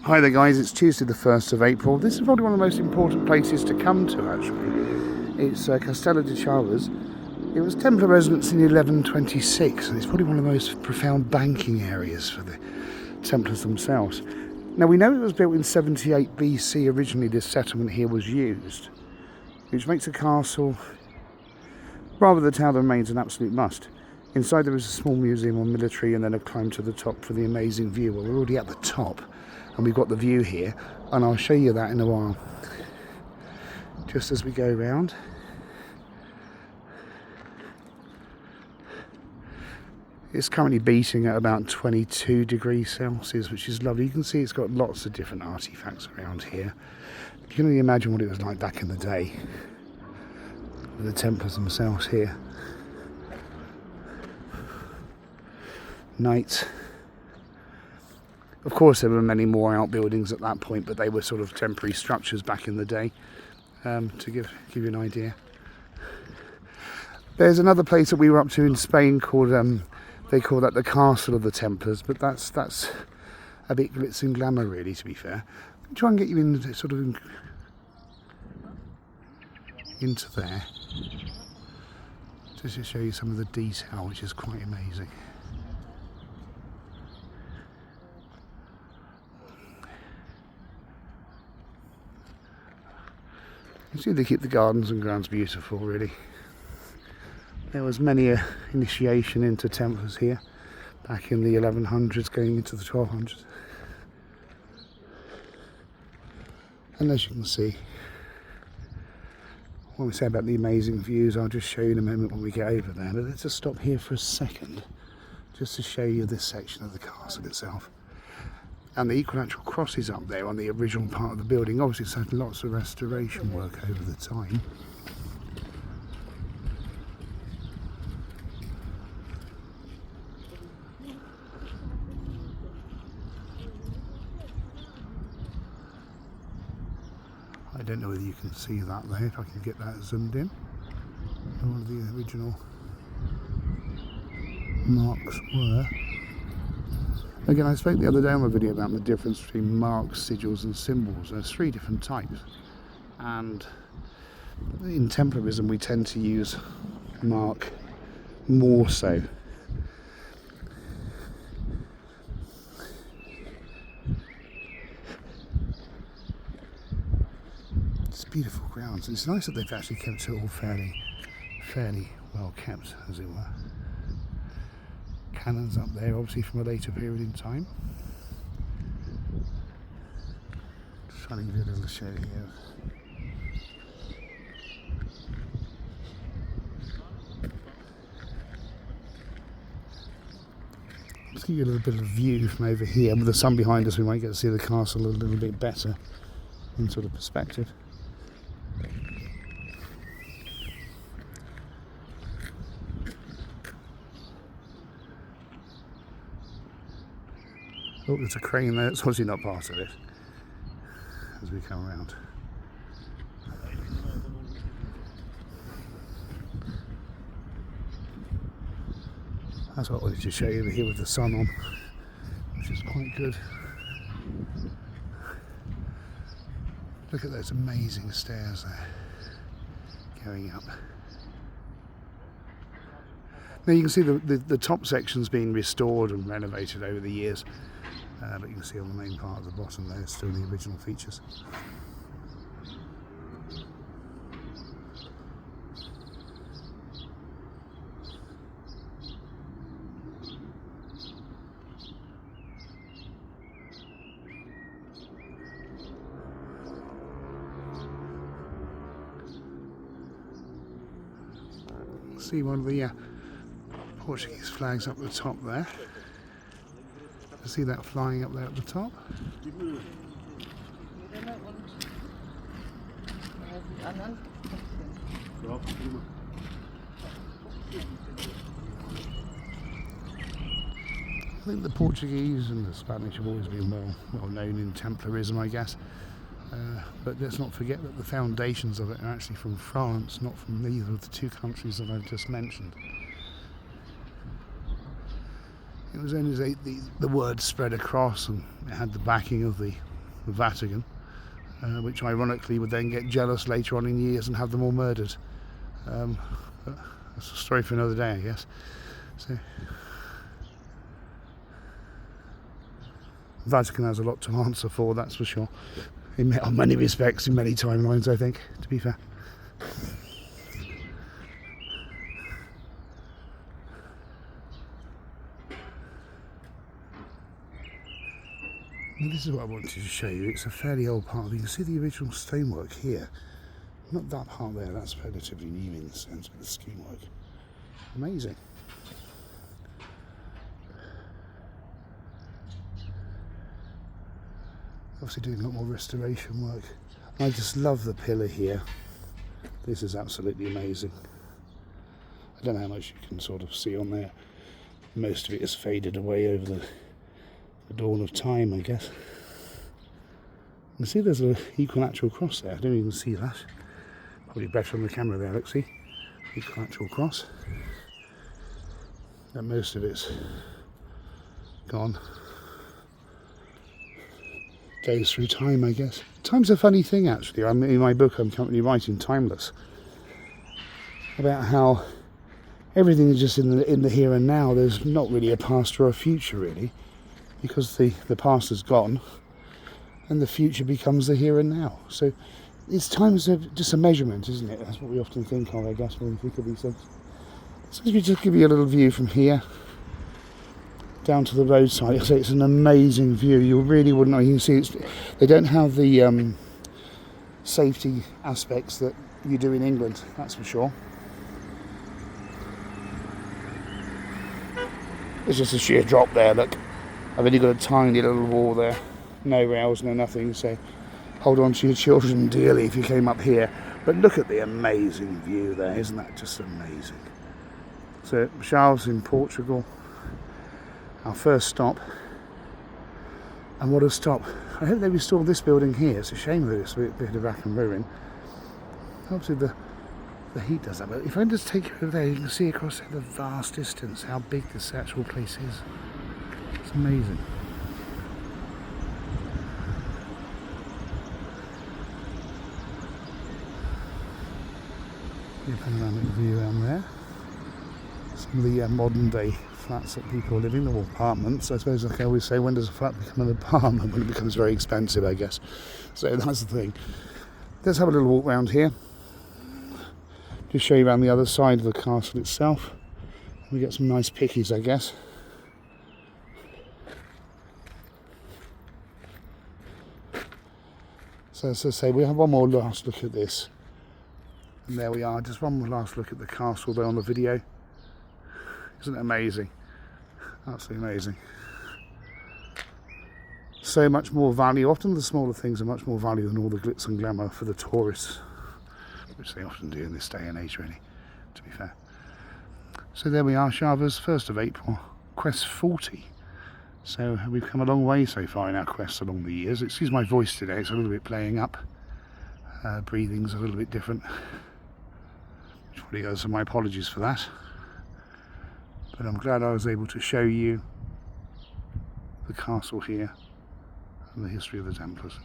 Hi there guys, it's Tuesday the 1st of April. This is probably one of the most important places to come to actually. It's Castello de Chaves. It was Templar residence in 1126 and it's probably one of the most profound banking areas for the Templars themselves. Now we know it was built in 78 BC originally. This settlement here was used, which makes the castle, rather the tower, remains an absolute must. Inside there is a small museum on military and then a climb to the top for the amazing view. Well, we're already at the top and we've got the view here, and I'll show you that in a while. Just as we go round. It's currently beating at about 22 degrees Celsius, which is lovely. You can see it's got lots of different artifacts around here. You can only imagine what it was like back in the day with the Templars themselves here. Knights. Of course, there were many more outbuildings at that point, but they were sort of temporary structures back in the day, to give you an idea. There's another place that we were up to in Spain called, they call that the Castle of the Templars, but that's a bit glitz and glamour really, to be fair. I'll try and get you in sort of into there, just to show you some of the detail, which is quite amazing. You see they keep the gardens and grounds beautiful really. There was many a initiation into Templars here back in the 1100s going into the 1200s. And as you can see, what we say about the amazing views, I'll just show you in a moment when we get over there. But let's just stop here for a second just to show you this section of the castle itself. And the equilateral crosses up there on the original part of the building. Obviously it's had lots of restoration work over the time. I don't know whether you can see that there, if I can get that zoomed in. One of the original marks were. Again, I spoke the other day on my video about the difference between marks, sigils and symbols. There's 3 different types, and in Templarism we tend to use mark more so. It's beautiful grounds. It's nice that they've actually kept it all fairly well kept, as it were. Cannons up there, obviously from a later period in time. Just trying to give you a little show here. Let's give you a little bit of view from over here. With the sun behind us, we might get to see the castle a little bit better in sort of perspective. Oh, there's a crane there. It's obviously not part of it as we come around. That's what I wanted to show you over here with the sun on, which is quite good. Look at those amazing stairs there going up. Now you can see the top section's been restored and renovated over the years. But you can see on the main part of the bottom there, it's still the original features. See one of the Portuguese flags up the top there. See that flying up there at the top? I think the Portuguese and the Spanish have always been well known in Templarism, I guess. But let's not forget that the foundations of it are actually from France, not from either of the 2 countries that I've just mentioned. It was only as the word spread across and it had the backing of the the Vatican, which ironically would then get jealous later on in years and have them all murdered. But that's a story for another day, I guess. So, the Vatican has a lot to answer for, that's for sure. In many respects, in many timelines, I think, to be fair. This is what I wanted to show you. It's a fairly old part. You can see the original stonework here. Not that part there, that's relatively new in the sense of the schemework. Amazing. Obviously doing a lot more restoration work. I just love the pillar here. This is absolutely amazing. I don't know how much you can sort of see on there. Most of it is faded away over the dawn of time, I guess. You can see there's an equilateral cross there. I don't even see that. Probably better on the camera there, let's see. Equilateral cross. And most of it's gone. Goes through time, I guess. Time's a funny thing, actually. In my book, I'm currently writing Timeless, about how everything is just in the here and now. There's not really a past or a future, really, because the past is gone and the future becomes the here and now. So it's time's just a measurement, isn't it? That's what we often think of, I guess, when we think of these things. So let me just give you a little view from here down to the roadside. I say it's an amazing view. You really wouldn't know. You can see they don't have the safety aspects that you do in England, that's for sure. It's just a sheer drop there, look. I've only got a tiny little wall there. No rails, no nothing, so hold on to your children dearly if you came up here. But look at the amazing view there, isn't that just amazing? So, Chaves in Portugal, our first stop. And what a stop. I hope they restore this building here. It's a shame that it's a bit of rack and ruin. Obviously the heat does that, but if I just take you over there, you can see across there the vast distance, how big this actual place is. It's amazing. A panoramic view down there. Some of the modern day flats that people are living in, or apartments. I suppose, like I always say, when does a flat become an apartment? When it becomes very expensive, I guess. So that's the thing. Let's have a little walk around here. Just show you around the other side of the castle itself. We get some nice pickies, I guess. So as I say, we have one more last look at this. And there we are, just one more last look at the castle there on the video. Isn't it amazing? Absolutely amazing. So much more value. Often the smaller things are much more value than all the glitz and glamour for the tourists, which they often do in this day and age, really, to be fair. So there we are, Chaves, 1st of April, quest 40. So we've come a long way so far in our quests along the years. Excuse my voice today, it's a little bit playing up. Breathing's a little bit different. Which probably goes, so my apologies for that. But I'm glad I was able to show you the castle here and the history of the Templars.